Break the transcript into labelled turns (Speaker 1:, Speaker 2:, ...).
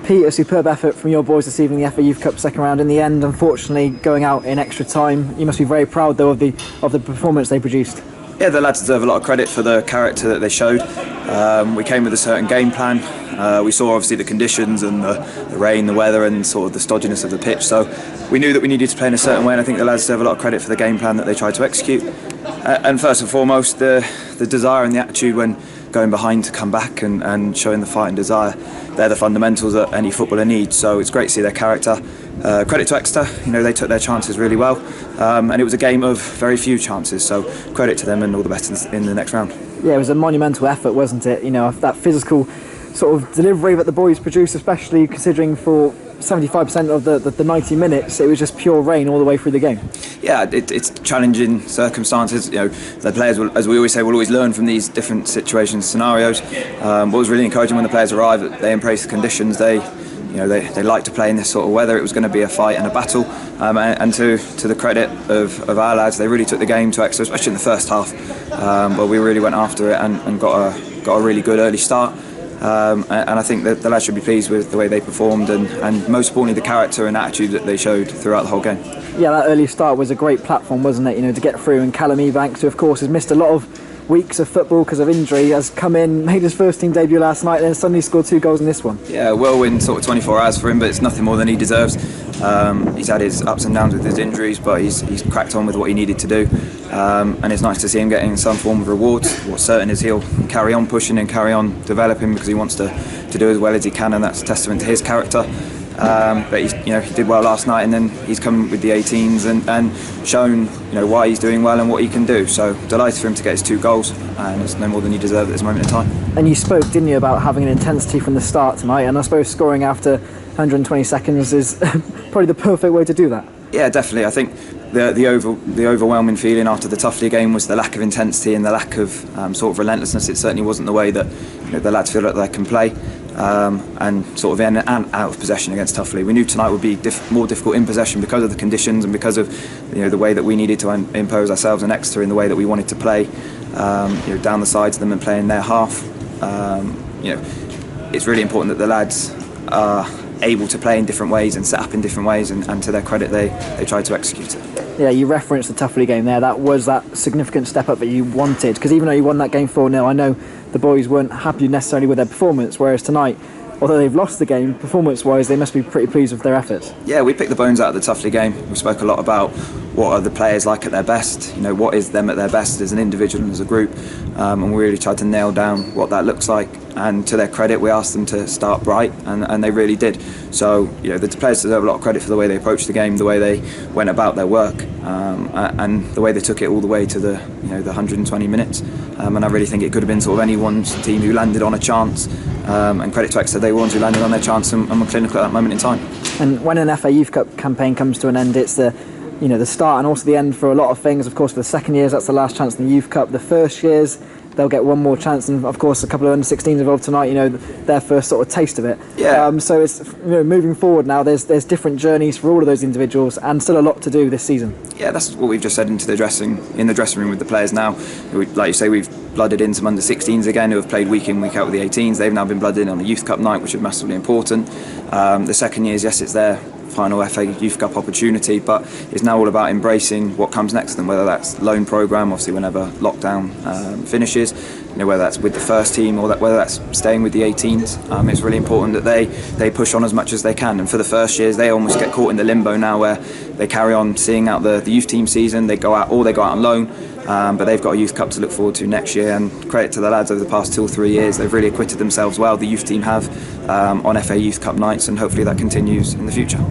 Speaker 1: Pete, a superb effort from your boys this evening, the FA Youth Cup second round. In the end, unfortunately, going out in extra time. You must be very proud, though, of the performance they produced.
Speaker 2: Yeah, the lads deserve a lot of credit for the character that they showed. We came with a certain game plan. We saw obviously the conditions and the rain, the weather, and sort of the stodginess of the pitch. So we knew that we needed to play in a certain way, and I think the lads deserve a lot of credit for the game plan that they tried to execute. And first and foremost, the desire and the attitude when going behind to come back and showing the fight and desire. They're the fundamentals that any footballer needs. So it's great to see their character. Credit to Exeter, they took their chances really well, and it was a game of very few chances, so credit to them and all the best in the next round. Yeah,
Speaker 1: it was a monumental effort, wasn't it? That physical sort of delivery that the boys produced, especially considering for 75% of the 90 minutes it was just pure rain all the way through the game.
Speaker 2: Yeah, it's challenging circumstances. The players will, as we always say, will always learn from these different situations, scenarios. What was really encouraging when the players arrived, they embraced the conditions. They like to play in this sort of weather. It was going to be a fight and a battle, and to the credit of our lads, they really took the game to Exeter, especially in the first half. But we really went after it and got a really good early start. And I think that the lads should be pleased with the way they performed and most importantly the character and attitude that they showed throughout the whole game.
Speaker 1: Yeah, that early start was a great platform, wasn't it? To get through, and Callum Ebanks, who of course has missed a lot of weeks of football because of injury, has come in, made his first team debut last night, and then suddenly scored 2 goals in this one.
Speaker 2: Yeah, whirlwind sort of 24 hours for him, but it's nothing more than he deserves. He's had his ups and downs with his injuries, but he's cracked on with what he needed to do, and it's nice to see him getting some form of rewards. What's certain is he'll carry on pushing and carry on developing because he wants to do as well as he can, and that's a testament to his character. But he did well last night, and then he's come with the 18s and shown why he's doing well and what he can do. So delighted for him to get his 2 goals, and it's no more than he deserved at this moment in time.
Speaker 1: And you spoke, didn't you, about having an intensity from the start tonight, and I suppose scoring after 120 seconds is probably the perfect way to do that.
Speaker 2: Yeah, definitely. I think the overwhelming feeling after the Tuffley game was the lack of intensity and the lack of sort of relentlessness. It certainly wasn't the way that the lads feel that they can play. And sort of in and out of possession against Tuffley. We knew tonight would be more difficult in possession because of the conditions and because of the way that we needed to impose ourselves in Exeter in the way that we wanted to play, down the sides of them and play in their half. It's really important that the lads are able to play in different ways and set up in different ways, and to their credit they tried to execute it.
Speaker 1: Yeah, you referenced the Tuffley game there. That was that significant step up that you wanted, because even though you won that game 4-0, I know the boys weren't happy necessarily with their performance, whereas tonight, although they've lost the game, performance-wise, they must be pretty pleased with their efforts.
Speaker 2: Yeah, we picked the bones out of the Tuffley game. We spoke a lot about what are the players like at their best, what is them at their best as an individual and as a group, and we really tried to nail down what that looks like. And to their credit, we asked them to start bright, and they really did. So the players deserve a lot of credit for the way they approached the game, the way they went about their work, and the way they took it all the way to the 120 minutes. And I really think it could have been sort of anyone's team who landed on a chance. And credit to Exeter, they were ones who landed on their chance and were clinical at that moment in time.
Speaker 1: And when an FA Youth Cup campaign comes to an end, it's the start and also the end for a lot of things. Of course, for the second years, that's the last chance in the Youth Cup. The first years, they'll get one more chance, and of course a couple of under-16s involved tonight, their first sort of taste of it.
Speaker 2: Yeah.
Speaker 1: So it's moving forward now, there's different journeys for all of those individuals, and still a lot to do this season.
Speaker 2: Yeah, that's what we've just said in the dressing room with the players now. Like you say, we've blooded in some under-16s again who have played week in, week out with the 18s. They've now been blooded in on a Youth Cup night, which is massively important. The second years, yes, it's their final FA Youth Cup opportunity, but it's now all about embracing what comes next to them, whether that's loan programme, obviously whenever lockdown finishes, whether that's with the first team or whether that's staying with the 18s. It's really important that they push on as much as they can, and for the first years they almost get caught in the limbo now where they carry on seeing out the youth team season, they go out on loan, but they've got a Youth Cup to look forward to next year, and credit to the lads over the past 2 or 3 years, they've really acquitted themselves well, the youth team have, on FA Youth Cup nights, and hopefully that continues in the future.